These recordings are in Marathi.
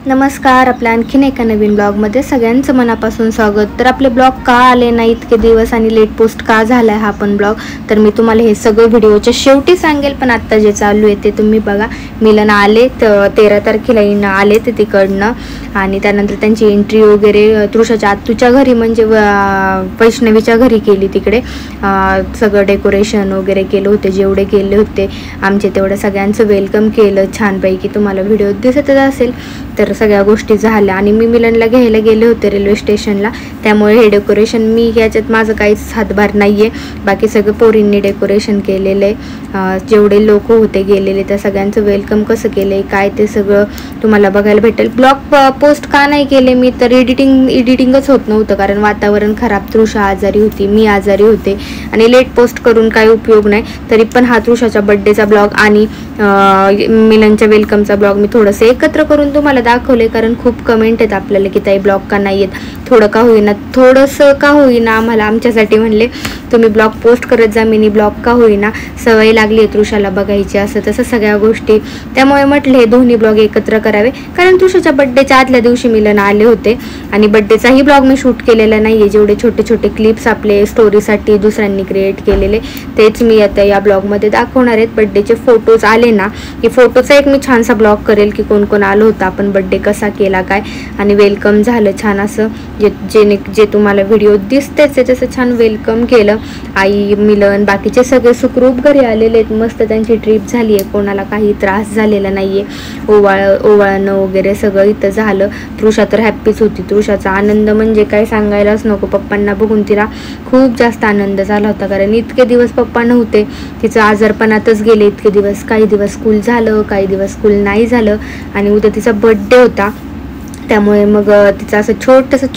नमस्कार. आपल्या आणखीन एका नवीन ब्लॉगमध्ये सगळ्यांचं मनापासून स्वागत. तर आपले ब्लॉग का आले नाही इतके दिवस आणि लेट पोस्ट का झाला आहे हा पण ब्लॉग, तर मी तुम्हाला हे सगळं व्हिडिओच्या शेवटी सांगेल. पण आत्ता जे चालू आहे ते तुम्ही बघा. मिलन आले 13 तारखेला आले ते तिकडनं, आणि त्यानंतर त्यांची एंट्री वगैरे तृषाच्या आत्तूच्या घरी म्हणजे वैष्णवीच्या घरी केली. तिकडे सगळं डेकोरेशन वगैरे केलं होते, जेवढे केले होते आमचे तेवढं सगळ्यांचं वेलकम केलं छानपैकी. तुम्हाला व्हिडिओ दिसतच असेल. तर सगळ्या गोष्टी झाल्या आणि मी मिलनला घ्यायला गेले होते रेल्वे स्टेशनला, त्यामुळे हे डेकोरेशन मी याच्यात माझं काहीच हातभार नाही आहे. बाकी सगळं पोरींनी डेकोरेशन केलेलं आहे. जेवढे लोक होते गेलेले त्या सगळ्यांचं वेलकम कसं केलं आहे काय ते सगळं तुम्हाला बघायला भेटेल. ब्लॉग पोस्ट का नाही केले मी, तर एडिटिंगच होत नव्हतं, कारण वातावरण खराब, तृषा आजारी होती, मी आजारी होते आणि लेट पोस्ट करून काही उपयोग नाही. तरी पण हा तृषाच्या बड्डेचा ब्लॉग आणि मिलनच्या वेलकमचा ब्लॉग मी थोडंसं एकत्र करून तुम्हाला दाखवले, कारण खूप कमेंट आहेत आपल्याला की ताई ब्लॉग का नाही येत. थोडंसं का होईना आम्हाला आमच्यासाठी म्हणले तुम्ही ब्लॉग पोस्ट करत जा, मिनी ब्लॉग का होईना, सवय लागली आहे तृषाला बघायची असं तसं सगळ्या गोष्टी. त्यामुळे म्हटले हे दोन्ही ब्लॉग एकत्र करावे, कारण तृषाच्या बड्डेच्या आदल्या दिवशी मिलन आले होते आणि बड्डेचाही ब्लॉग मी शूट केलेला नाही आहे. जेवढे छोटे छोटे क्लिप्स आपले स्टोरीसाठी दुसऱ्यांनी क्रिएट केलेले तेच मी आता या ब्लॉगमध्ये दाखवणार आहेत. बड्डेचे फोटोज आले ना की फोटोचा एक मी छानसा ब्लॉग करेल की कोण कोण आलं होतं, आपण बड्डे कसा केला काय, आणि वेलकम झालं छान असं जे तुम्हाला व्हिडिओ दिसतेच त्याचं छान वेलकम केलं. आई मिलन बाकीचे सगळे सुखरूप घरी आलेले आहेत. मस्त त्यांची ट्रिप झाली आहे, कोणाला काही त्रास झालेला नाही आहे. ओवाळणं वगैरे सगळं इथं झालं. तृषा तर हॅप्पीच होती. तृषाचा आनंद म्हणजे काय सांगायलाच नको. पप्पांना बघून तिला खूप जास्त आनंद झाला होता, कारण इतके दिवस पप्पा नव्हते, तिचं आजारपणातच गेले इतके दिवस. काही दिवस स्कूल झालं, काही दिवस स्कूल नाही झालं, आणि उद्या तिचा बड्डे होता. त्यामुळे मग तिचं असं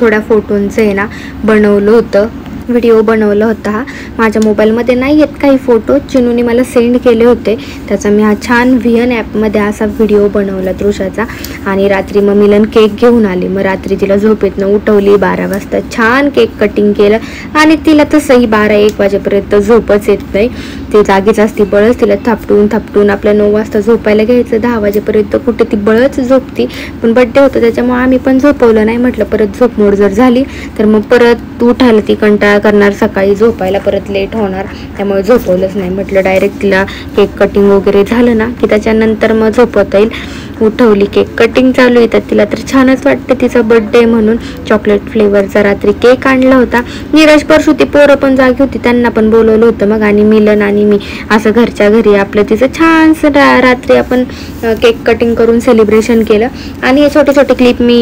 थोड्या फोटोंचं आहे ना बनवलं होतं, व्हिडिओ बनवला होता. हा माझ्या मोबाईलमध्ये नाही आहेत काही फोटो, चिनूने मला सेंड केले होते. त्याचा मी हा छान VN ॲपमध्ये असा व्हिडिओ बनवला तृषाचा. आणि रात्री मग मिलन केक घेऊन आली. मग रात्री तिला झोपेतनं उठवली 12 वाजता, छान केक कटिंग केलं. आणि तिला तसंही 12-1 वाजेपर्यंत झोपच येत नाही, ती जागीच असती बळच. तिला थापटून आपल्या 9 वाजता झोपायला घ्यायचं, 10 वाजेपर्यंत कुठे ती बळच झोपती. पण बड्डे होतं त्याच्यामुळे आम्ही पण झोपवलं नाही. म्हटलं परत झोपमोड जर झाली तर मग परत उठायला ती कंटाळा करणार, सकाळी झोपायला परत लेट होणार, त्यामुळे झोपवलंच नाही. म्हटलं डायरेक्ट तिला केक कटिंग वगैरे झालं ना की त्याच्यानंतर मग झोपवता येईल. उठवली, केक कटिंग चालू आहे. तिला तर छानच वाटतं तिचा बड्डे म्हणून. चॉकलेट फ्लेवरचा रात्री केक आणला होता. नीरज परशू ती पोरं पण जागी होती, त्यांना पण बोलवलं होतं मग. आणि मिलन आणि मी असं घरच्या घरी आपलं तिचं छानसं रात्री आपण केक कटिंग करून सेलिब्रेशन केलं. आणि हे छोटे छोटे क्लिप मी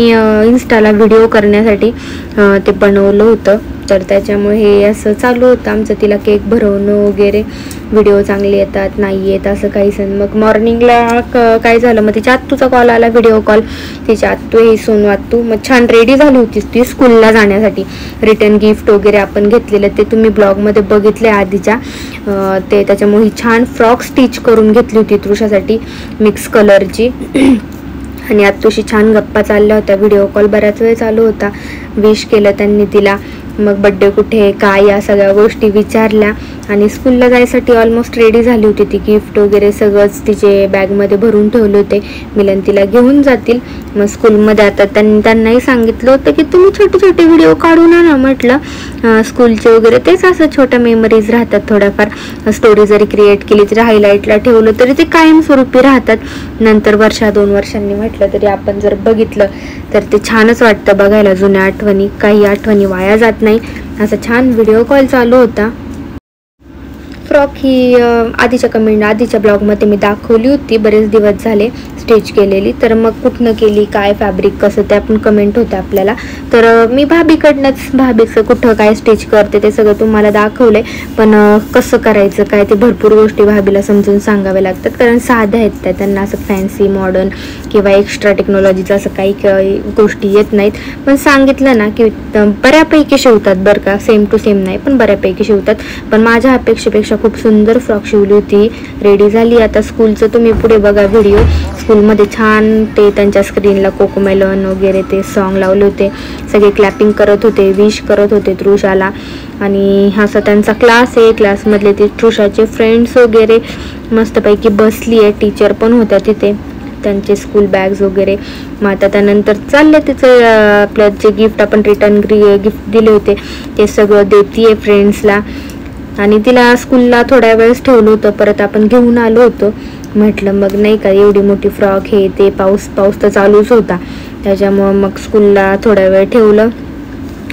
इन्स्टाला व्हिडिओ करण्यासाठी ते बनवलं होतं. तर त्याच्यामुळे हे असं चालू होतं आमचं, तिला केक भरवणं वगैरे. व्हिडिओ चांगले येतात नाही येत असं काहीच. मग मॉर्निंगला काय झालं, मग तिच्या आत्तूचा कॉल आला, व्हिडिओ कॉल. तिच्या आत्तू ही सोनू आत्तू मग छान रेडी झाली होती ती स्कूलला जाण्यासाठी. रिटर्न गिफ्ट वगैरे आपण घेतलेलं ते तुम्ही ब्लॉगमध्ये बघितले आधीच्या ते. त्याच्यामुळे ही छान फ्रॉक स्टिच करून घेतली होती तृषासाठी, मिक्स कलरची. आणि आत्तूशी छान गप्पा चालल्या होत्या. व्हिडिओ कॉल बऱ्याच वेळ चालू होता. विश केलं त्यांनी तिला. मग बड्डे कुठे काय या सगळ्या गोष्टी विचारल्या. आणि स्कूलला जायसाठी ऑलमोस्ट रेडी झाली होती ती. गिफ्ट वगैरे सगळंच तिचे बॅगमध्ये भरून ठेवले होते. मिलन तिला घेऊन जातील. मग स्कूलमध्ये आता त्यांनाही सांगितलं होतं की तुम्ही छोटे छोटे व्हिडिओ काढून आणा म्हटलं स्कूलचे वगैरे. तेच असं छोट्या मेमरीज राहतात थोड्याफार. स्टोरी जरी क्रिएट केली तरी हायलाईटला ठेवलं तरी ते कायमस्वरूपी राहतात. नंतर 1-2 वर्षांनी म्हटलं तरी आपण जर बघितलं तर ते छानच वाटतं बघायला. जुन्या आठवणी, काही आठवणी वाया जात नाही. असा छान व्हिडिओ कॉल चालू होता. फ्रॉक ही आधीच्या ब्लॉगमध्ये मी दाखवली होती, बरेच दिवस झाले स्टिच केलेली. तर मग कुठनं केली, काय फॅब्रिक कसं, ते आपण कमेंट होते आपल्याला. तर मी भाभीचं कुठं काय स्टिच करते ते सगळं तुम्हाला दाखवलं आहे. पण कसं करायचं काय ते भरपूर गोष्टी भाभीला समजून सांगाव्या लागतात, कारण साध्या आहेत त्या. त्यांना असं फॅन्सी मॉडर्न किंवा एक्स्ट्रा टेक्नॉलॉजीचं असं काही गोष्टी येत नाहीत. पण सांगितलं ना की बऱ्यापैकी शिवतात बरं का, सेम टू सेम नाही पण बऱ्यापैकी शिवतात. पण माझ्या अपेक्षेपेक्षा खूप सुंदर फ्रॉक शिवली होती. रेडी झाली आता स्कूलचं. तुम्ही पुढे बघा व्हिडिओ. स्कूलमध्ये छान ते त्यांच्या स्क्रीनला कोकोमेलन वगैरे ते सॉन्ग लावले होते. सगळे क्लॅपिंग करत होते, विश करत होते तृषाला. आणि असा त्यांचा क्लास आहे. क्लासमधले ते तृषाचे फ्रेंड्स वगैरे मस्तपैकी बसली आहे. टीचर पण होत्या तिथे. त्यांचे स्कूल बॅग्स वगैरे. मग आता त्यानंतर चालले तिचं आपलं जे गिफ्ट आपण रिटर्न गिफ्ट दिले होते ते सगळं देतीये फ्रेंड्सला. आणि तिला स्कूलला थोड्या वेळेस ठेवलं होतं, परत आपण घेऊन आलो होतो. म्हटलं मग नाही का एवढी मोठी फ्रॉक हे ते, पाऊस तर चालूच होता, त्याच्यामुळं मग स्कूलला थोड्या वेळ ठेवलं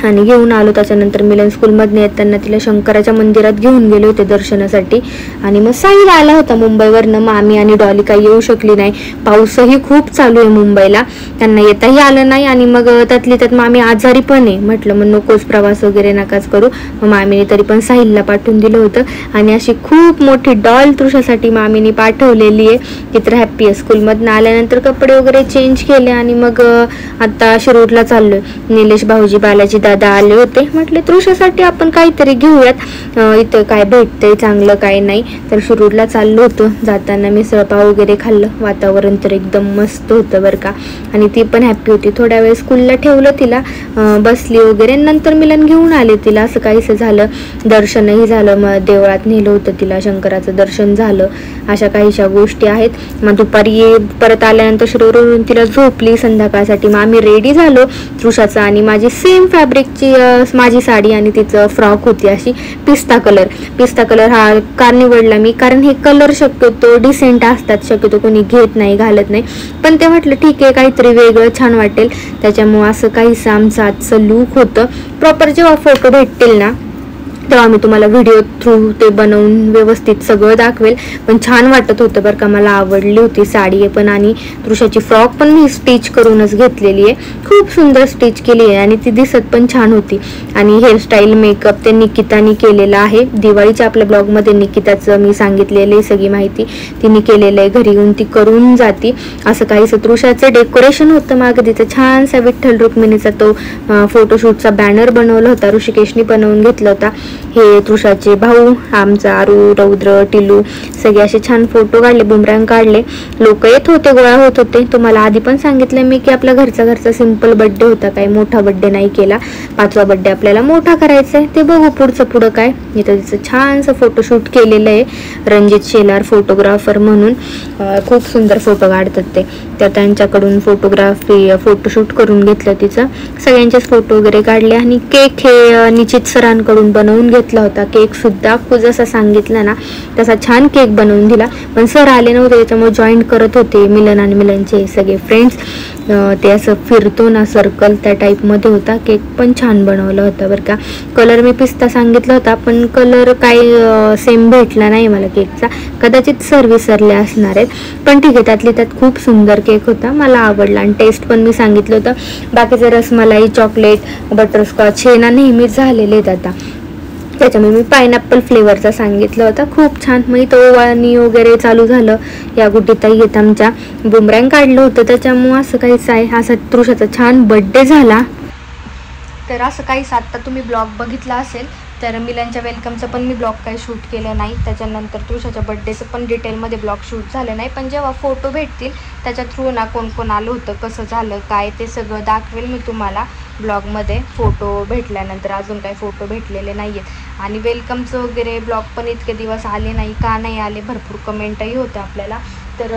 आणि घेऊन आलो. त्याच्यानंतर मिलन स्कूलमधनं येताना तिला शंकराच्या मंदिरात घेऊन गेले होते दर्शनासाठी. आणि मग साहिल आला होता मुंबईवरनं. मामी आणि डॉली काही येऊ शकली नाही, पाऊसही खूप चालू आहे मुंबईला, त्यांना येताही आलं नाही. आणि मग त्यातली त्यात मामी आजारी पण आहे. म्हटलं मग नकोच प्रवास वगैरे नकाच करू. मग मामीने तरी पण साहिलला पाठवून दिलं होतं. आणि अशी खूप मोठी डॉल तृषासाठी मामीने पाठवलेली आहे. ती तर हॅप्पी आहे. स्कूलमधनं आल्यानंतर कपडे वगैरे चेंज केले आणि मग आता शिरूरला चाललोय. निलेश भाऊजी बालाजी दादा आले होते. म्हटले तृषासाठी आपण काहीतरी घेऊयात, इथं काय भेटतंय चांगलं काय नाही. तर शिरूरला चाललो होतो. जाताना मिसळपाव वगैरे खाल्लं. वातावरण तर एकदम मस्त होतं बरं का. आणि ती पण हॅप्पी होती. थोड्या वेळ स्कूलला ठेवलं तिला, बसली वगैरे. नंतर मिलन घेऊन आले तिला. असं काहीसं झालं, दर्शनही झालं, मग देवळात नेलं होतं तिला, शंकराचं दर्शन झालं. अशा काहीशा गोष्टी आहेत. मग दुपारी परत आल्यानंतर शिरूरवरून तिला झोपली संध्याकाळसाठी. मग आम्ही रेडी झालो. तृषाचा आणि माझी सेम फॅब्रिकची माझी साडी आणि तिचं फ्रॉक होती अशी पिस्ता कलर हा का निवडला मी, कारण हे कलर शक्यतो डिसेंट असतात, शक्यतो कोणी घेत नाही, घालत नाही. पण ते म्हटलं ठीक आहे काहीतरी वेगळं छान वाटेल, त्याच्यामुळे असं काहीसं आमचं आजचं लूक होतं. प्रॉपर जेव्हा फोटो भेटतील ना तेव्हा मी तुम्हाला व्हिडिओ थ्रू ते बनवून व्यवस्थित सगळं दाखवेल. पण छान वाटत होतं बरं का, मला आवडली होती साडी पण. आणि तृषाची फ्रॉक पण मी स्टिच करूनच घेतलेली आहे, खूप सुंदर स्टिच केली आहे आणि ती दिसत पण छान होती. आणि हेअरस्टाईल मेकअप ते निकितानी केलेला आहे. दिवाळीच्या आपल्या ब्लॉगमध्ये निकिताचं मी सांगितलेलं आहे सगळी माहिती, तिने केलेलं आहे. घरी येऊन ती करून जाती. असं काहीसं तृषाचं डेकोरेशन होतं. मागं तिचं छानसा विठ्ठल रुक्मिणीचा तो फोटोशूटचा बॅनर बनवला होता, ऋषिकेशनी बनवून घेतला होता. हे तृषाचे भाऊ, आमचा आरू, रौद्र, टिलू सगळे असे छान फोटो काढले, बुमरँग काढले. लोक येत होते, गोळा होत होते. तुम्हाला आधी पण सांगितलं मी की आपला घरचा सिंपल बर्थडे होता, काही मोठा बर्थडे नाही केला. 5वा बर्थडे आपल्याला मोठा करायचा आहे, ते बघू पुढं काय. इथं तिचं छानसं फोटोशूट केलेलं आहे. रणजित शेलार फोटोग्राफर म्हणून खूप सुंदर फोटो काढतात ते, तर त्यांच्याकडून फोटोशूट करून घेतलं तिचं. सगळ्यांचेच फोटो वगैरे काढले. आणि केक हे निश्चित सरांकडून बनवून घेतला होता. केक सुद्धा जसा सांगितलं ना तसा छान केक बनवून दिला. पण सर आले नव्हते, त्याच्यामुळे जॉईन करत होते मिलन आणि मिलनचे सगळे फ्रेंड्स. ते असं फिरतो ना सर्कल त्या टाईपमध्ये होता. केक पण छान बनवला होता बरं का. कलर मी पिस्ता सांगितला होता, पण कलर काही सेम भेटला नाही मला केकचा, कदाचित सर विसरले असणार आहेत. पण ठीक आहे, त्यातली त्यात खूप सुंदर केक होता, मला आवडला. आणि टेस्ट पण मी सांगितलं होतं. बाकीचे रसमलाई, चॉकलेट, बटरस्कॉच हे ना नेहमीच झालेले आहेत आता, त्याच्यामुळे मी पायनॅपल फ्लेवरचा सांगितलं होता. खूप छान. मग इथं ओवाळणी वगैरे चालू झालं. या गुड्डीताई येत आमच्या, बुमरँग काढलं होतं, त्याच्यामुळं असं काहीच आहे. असा तृषाचा छान बर्थडे झाला. तर असं काहीच आत्ता तुम्ही ब्लॉग बघितला असेल. तर मिलनच्या वेलकमचं पण मी ब्लॉग काही शूट केलं नाही. त्याच्यानंतर तृषाच्या बड्डेचं पण डिटेलमध्ये ब्लॉग शूट झालं नाही. पण जेव्हा फोटो भेटतील त्याच्या थ्रू ना कोण कोण आलं होतं, कसं झालं काय, ते सगळं दाखवेल मी तुम्हाला ब्लॉगमध्ये. फोटो भेटल्यानंतर अजून काही फोटो भेटलेले नाही आहेत. आणि वेलकमचं वगैरे ब्लॉग पण इतके दिवस आले नाही, का नाही आले, भरपूर कमेंटही होत्या आपल्याला. तर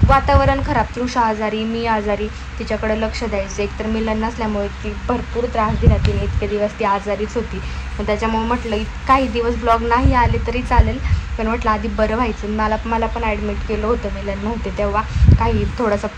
वातावरण खराब, तृषा आजारी, मी आजारी, तिच्याकडे लक्ष द्यायचं. एकतर मिलन नसल्यामुळे ती भरपूर त्रास दिला तिने, इतके दिवस ती आजारीच होती. पण त्याच्यामुळे म्हटलं काही दिवस ब्लॉग नाही आले तरी चालेल, पण म्हटलं आधी बरं व्हायचं. मला पण ॲडमिट केलं होतं मिलन नव्हते तेव्हा, काही थोडासा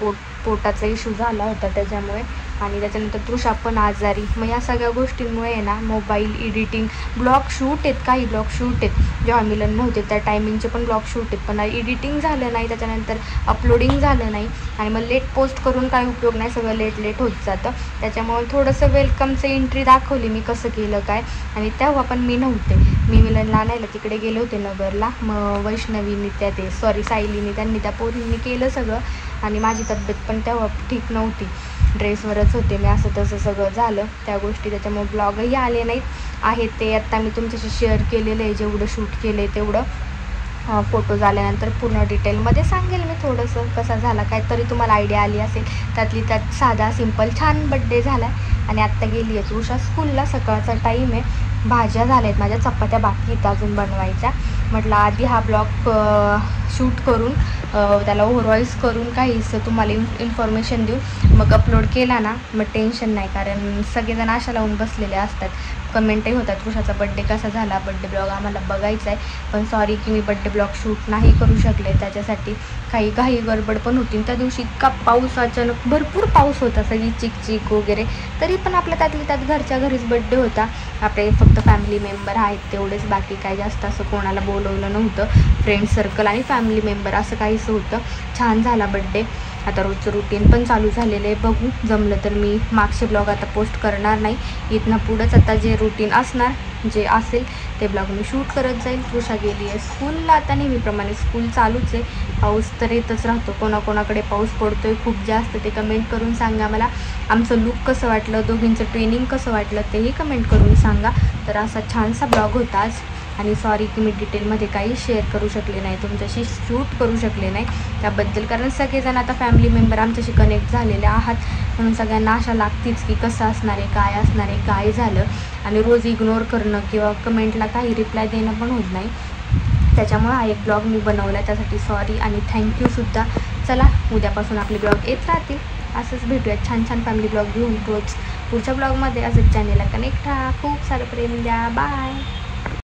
पोटाचा इश्यू झाला होता त्याच्यामुळे. आणि त्याच्यानंतर तृषा पण आजारी. मग या सगळ्या गोष्टींमुळे आहे ना मोबाईल एडिटिंग, ब्लॉग शूट आहेत, काही ब्लॉग शूट आहेत जेव्हा मिलन नव्हते त्या टायमिंगचे पण ब्लॉग शूट आहेत, पण एडिटिंग झालं नाही, त्याच्यानंतर अपलोडिंग झालं नाही. आणि मग लेट पोस्ट करून काही उपयोग नाही, सगळं लेट होत जातं. त्याच्यामुळे थोडंसं वेलकमचं एंट्री दाखवली मी कसं केलं काय. आणि तेव्हा पण मी नव्हते, मी मिलनला आणायला तिकडे गेले होते नगरला. मग वैष्णवीनी सायलीनी त्यांनी त्या पोरींनी केलं सगळं. आणि माझी तब्येत पण तेव्हा ठीक नव्हती, ड्रेसवरच होते मी, असं तसं सगळं झालं त्या गोष्टी. त्याच्यामुळे ब्लॉगही आले नाहीत. आहे ते आत्ता मी तुमच्याशी शेअर केलेलं आहे, जेवढं शूट केलं आहे तेवढं. फोटो झाल्यानंतर पूर्ण डिटेलमध्ये सांगेल मी थोडंसं कसा झाला काय, तरी तुम्हाला आयडिया आली असेल. त्यातली त्यात साधा सिंपल छान बड्डे झाला. आणि आत्ता गेली आहे तृषा स्कूलला, सकाळचा टाईम आहे. भाज्या झाल्या आहेत माझ्या, चपात्या बाकी आहेत अजून बनवायच्या. म्हटलं आधी हा ब्लॉग शूट करून त्याला ओव्हरव्हॉइस करून काहीच तुम्हाला इन्फॉर्मेशन देऊन मग अपलोड केला ना, मग टेन्शन नाही. कारण सगळेजण आशा लावून बसलेले असतात, कमेंटही होतात कृषाचा बड्डे कसा झाला, बड्डे ब्लॉग आम्हाला बघायचा आहे. पण सॉरी की मी बड्डे ब्लॉग शूट नाही करू शकले, त्याच्यासाठी काही घाई गडबड पण होती. त्या दिवशी इतका पाऊस, अचानक भरपूर पाऊस होता, सगळी चिकचिक वगैरे. तरी पण आपल्या त्यातल्या त्यात घरच्या घरीच बड्डे होता. आपले फक्त फॅमिली मेंबर आहेत तेवढेच, बाकी काही जास्त असं कोणाला बोलवलं नव्हतं. फ्रेंड सर्कल आणि फॅमिली मेंबर असं काहीच होतं. छान झाला बड्डे. आता रोजचं रुटीन पण चालू झालेलं आहे. बघू, जमलं तर मी मागचे ब्लॉग आता पोस्ट करणार नाही. इथनं पुढंच आता जे रुटीन असणार, जे असेल ते ब्लॉग मी शूट करत जाईल. कृषा गेली आहे स्कूलला, आता नेहमीप्रमाणे स्कूल चालूच आहे. पाऊस तर येतच राहतो. कोणाकोणाकडे पाऊस पडतो आहे खूप जास्त ते कमेंट करून सांगा मला. आमचं लूक कसं वाटलं, दोघींचं ट्रेनिंग कसं वाटलं तेही कमेंट करून सांगा. तर असा छानसा ब्लॉग होता आज. आणि सॉरी की मी डिटेलमध्ये काही शेअर करू शकले नाही, तुमच्याशी शूट करू शकले नाही त्याबद्दल. कारण सगळेजण आता फॅमिली मेंबर आमच्याशी कनेक्ट झालेले आहात, म्हणून सगळ्यांना आशा लागतीच की कसं असणार आहे, काय असणार आहे, काय झालं. आणि रोज इग्नोर करणं किंवा कमेंटला काही रिप्लाय देणं पण होत नाही. त्याच्यामुळे हा एक ब्लॉग मी बनवला, त्यासाठी सॉरी आणि थँक्यूसुद्धा. चला, उद्यापासून आपले ब्लॉग येत राहतील. असंच भेटूया छान छान फॅमिली ब्लॉग घेऊन रोज पुढच्या ब्लॉगमध्ये. असंच चॅनेलला कनेक्ट राहा, खूप सारं प्रेम द्या. बाय.